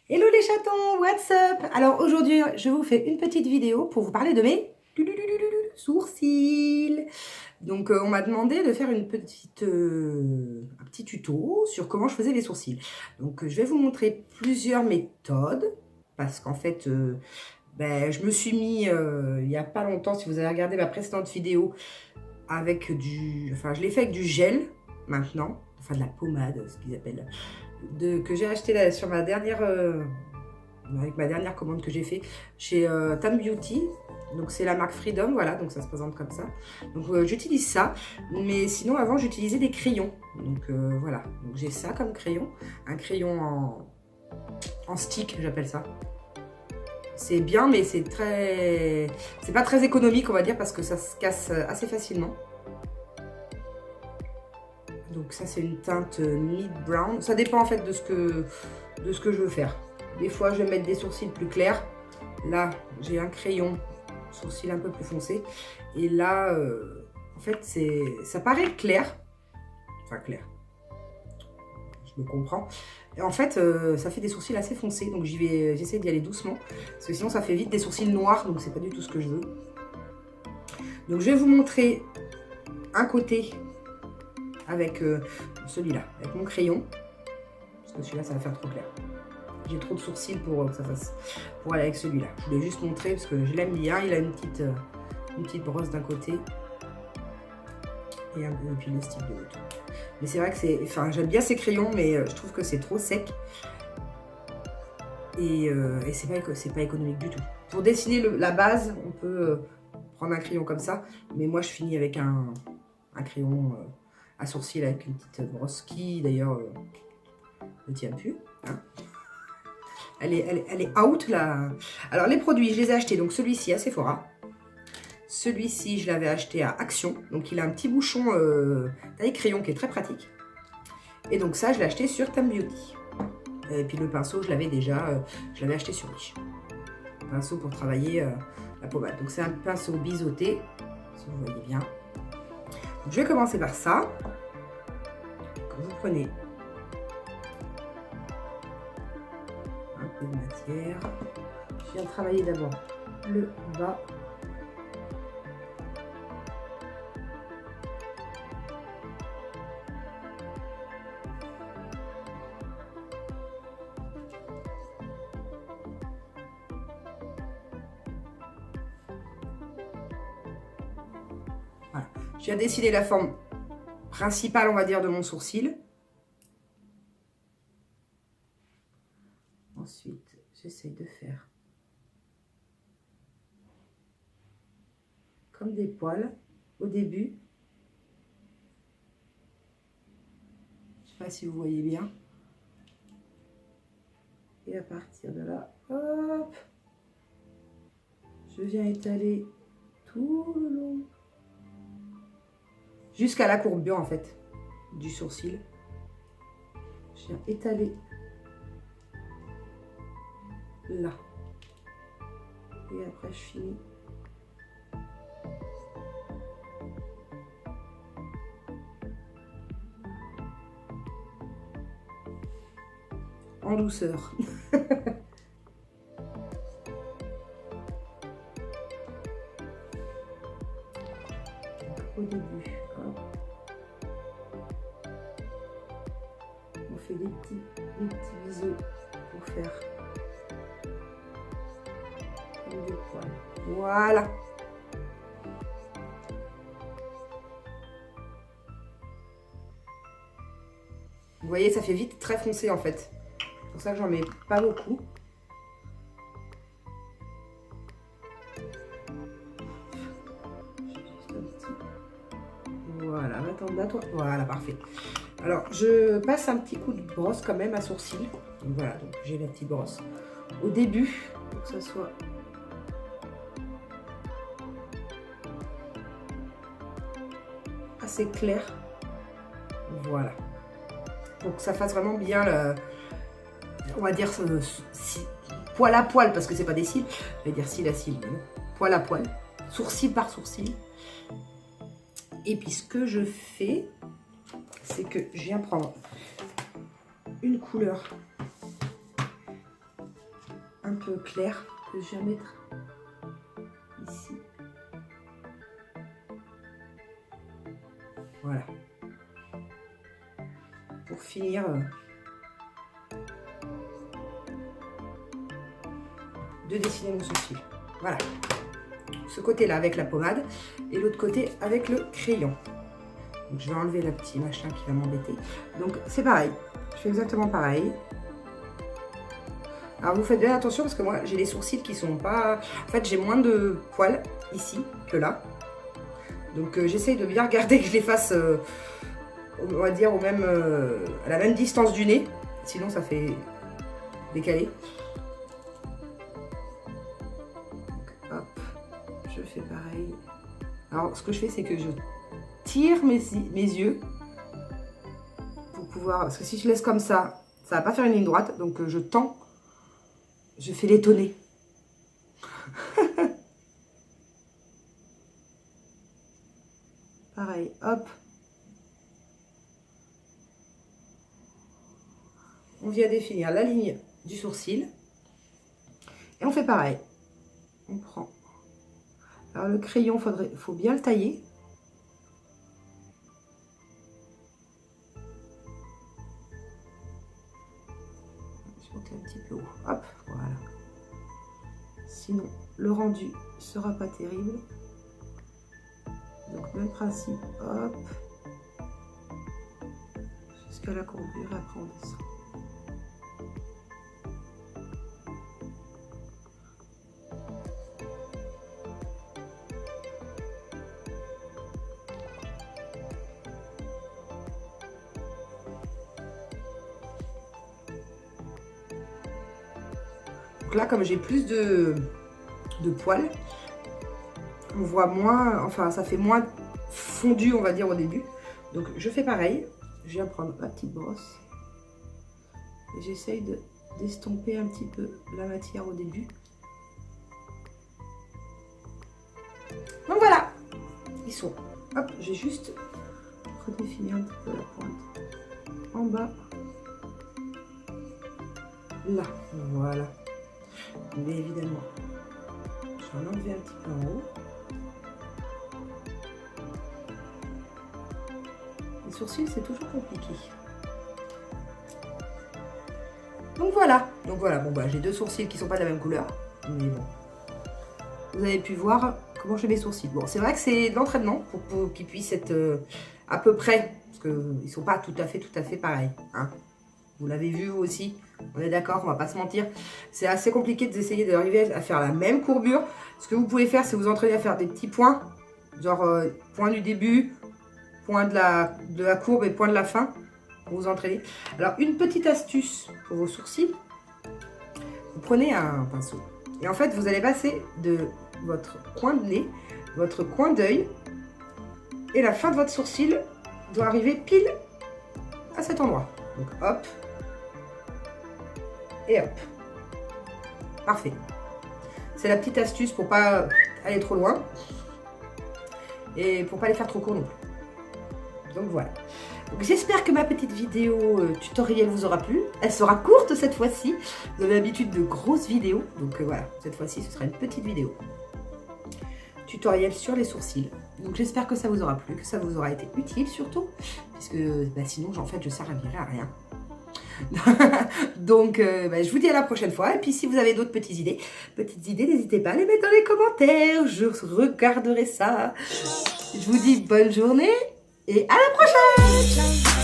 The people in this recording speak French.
Hello les chatons, what's up? Alors aujourd'hui, je vous fais une petite vidéo pour vous parler de mes sourcils. Donc on m'a demandé de faire un petit tuto sur comment je faisais les sourcils. Donc je vais vous montrer plusieurs méthodes parce qu'en fait, je me suis mis il n'y a pas longtemps, si vous avez regardé ma précédente vidéo, avec je l'ai fait avec du gel maintenant, enfin de la pommade, ce qu'ils appellent. Que j'ai acheté là, sur ma dernière avec ma dernière commande que j'ai fait chez Tam Beauty. Donc c'est la marque Freedom, voilà, donc ça se présente comme ça. Donc j'utilise ça, mais sinon avant j'utilisais des crayons. Donc voilà, donc j'ai ça comme crayon, un crayon en stick, j'appelle ça. C'est bien, mais c'est pas très économique, on va dire, parce que ça se casse assez facilement. Donc ça c'est une teinte mid brown. Ça dépend en fait de ce que je veux faire. Des fois je vais mettre des sourcils plus clairs. Là j'ai un crayon sourcil un peu plus foncé. Et là en fait ça paraît clair. Enfin clair. Je me comprends. Et en fait ça fait des sourcils assez foncés. Donc j'essaie d'y aller doucement. Parce que sinon ça fait vite des sourcils noirs. Donc c'est pas du tout ce que je veux. Donc je vais vous montrer un côté avec celui-là, avec mon crayon, parce que celui-là ça va faire trop clair. J'ai trop de sourcils pour aller avec celui-là. Je voulais juste montrer parce que je l'aime bien. Il a une petite brosse d'un côté et puis le stick de l'autre. Mais c'est vrai que j'aime bien ces crayons, mais je trouve que c'est trop sec et c'est pas économique du tout. Pour dessiner la base, on peut prendre un crayon comme ça, mais moi je finis avec un crayon à sourcils avec une petite brosse qui d'ailleurs ne tient plus. Hein. Elle est out là. Alors les produits, je les ai achetés. Donc celui-ci à Sephora. Celui-ci, je l'avais acheté à Action. Donc il a un petit bouchon taille crayon qui est très pratique. Et donc ça, je l'ai acheté sur Tam Beauty. Et puis le pinceau, je l'avais acheté sur Wish. Pinceau pour travailler la pommade. Donc c'est un pinceau biseauté, si vous voyez bien. Donc, je vais commencer par ça. Vous prenez un peu de matière. Je viens travailler d'abord le bas. Voilà. Je viens dessiner la forme principale, on va dire, de mon sourcil. Ensuite, j'essaye de faire comme des poils au début. Je ne sais pas si vous voyez bien. Et à partir de là, hop, je viens étaler tout le long. Jusqu'à la courbure en fait du sourcil. Je viens étaler là. Et après je finis. En douceur. Au début, hop. On fait des petits biseaux pour faire des poils. Voilà. Vous voyez, ça fait vite très foncé en fait. C'est pour ça que j'en mets pas beaucoup. Voilà, voilà, parfait. Alors, je passe un petit coup de brosse quand même à sourcil. Donc voilà, donc j'ai la petite brosse au début pour que ça soit assez clair. Voilà. Pour que ça fasse vraiment bien on va dire poil à poil, parce que c'est pas des cils. Je vais dire cils à cils, mais non. Poil à poil, sourcil par sourcil. Et puis ce que je fais, c'est que je viens prendre une couleur un peu clair que je viens mettre ici. Voilà. Pour finir de dessiner mon sourcil. Voilà. Ce côté-là avec la pommade et l'autre côté avec le crayon. Donc, je vais enlever le petit machin qui va m'embêter. Donc c'est pareil. Je fais exactement pareil. Alors vous faites bien attention parce que moi j'ai les sourcils qui sont pas... En fait j'ai moins de poils ici que là. Donc j'essaye de bien regarder que je les fasse, on va dire, au même, à la même distance du nez. Sinon ça fait décaler. Donc, hop, je fais pareil. Alors ce que je fais c'est que je tire mes yeux pour pouvoir... Parce que si je laisse comme ça va pas faire une ligne droite. Donc je tends. Je fais l'étonner. Pareil, hop. On vient définir la ligne du sourcil. Et on fait pareil. On prend. Alors le crayon, faut bien le tailler. Un petit peu haut, hop, voilà. Sinon, le rendu sera pas terrible. Donc, même principe, hop, jusqu'à la courbure, après on descend. Donc là, comme j'ai plus de poils, on voit moins, enfin ça fait moins fondu, on va dire, au début. Donc je fais pareil, je viens prendre ma petite brosse et j'essaye d'estomper un petit peu la matière au début. Donc voilà, ils sont. Hop, j'ai juste redéfini un petit peu la pointe en bas. Là, voilà. Mais évidemment, je vais en enlever un petit peu en haut. Les sourcils, c'est toujours compliqué. Donc voilà. Bon bah j'ai deux sourcils qui sont pas de la même couleur. Mais bon. Vous avez pu voir comment je fais mes sourcils. Bon, c'est vrai que c'est de l'entraînement pour qu'ils puissent être à peu près. Parce qu'ils ne sont pas tout à fait pareils. Hein. Vous l'avez vu vous aussi. On est d'accord, on va pas se mentir. C'est assez compliqué d'essayer d'arriver à faire la même courbure. Ce que vous pouvez faire, c'est vous entraîner à faire des petits points. Genre point du début, point de la courbe et point de la fin. Pour vous entraîner. Alors, une petite astuce pour vos sourcils. Vous prenez un pinceau. Et en fait, vous allez passer de votre coin de nez, votre coin d'œil. Et la fin de votre sourcil doit arriver pile à cet endroit. Donc, hop. Et hop. Parfait. C'est la petite astuce pour pas aller trop loin. Et pour pas les faire trop courts non plus. Donc voilà. J'espère que ma petite vidéo tutoriel vous aura plu. Elle sera courte cette fois-ci. Vous avez l'habitude de grosses vidéos. Donc voilà, cette fois-ci ce sera une petite vidéo. Tutoriel sur les sourcils. Donc j'espère que ça vous aura plu, que ça vous aura été utile surtout. Puisque bah, sinon en fait je servirai à rien. Donc je vous dis à la prochaine fois. Et puis si vous avez d'autres petites idées, n'hésitez pas à les mettre dans les commentaires. Je regarderai ça. Je vous dis bonne journée et à la prochaine.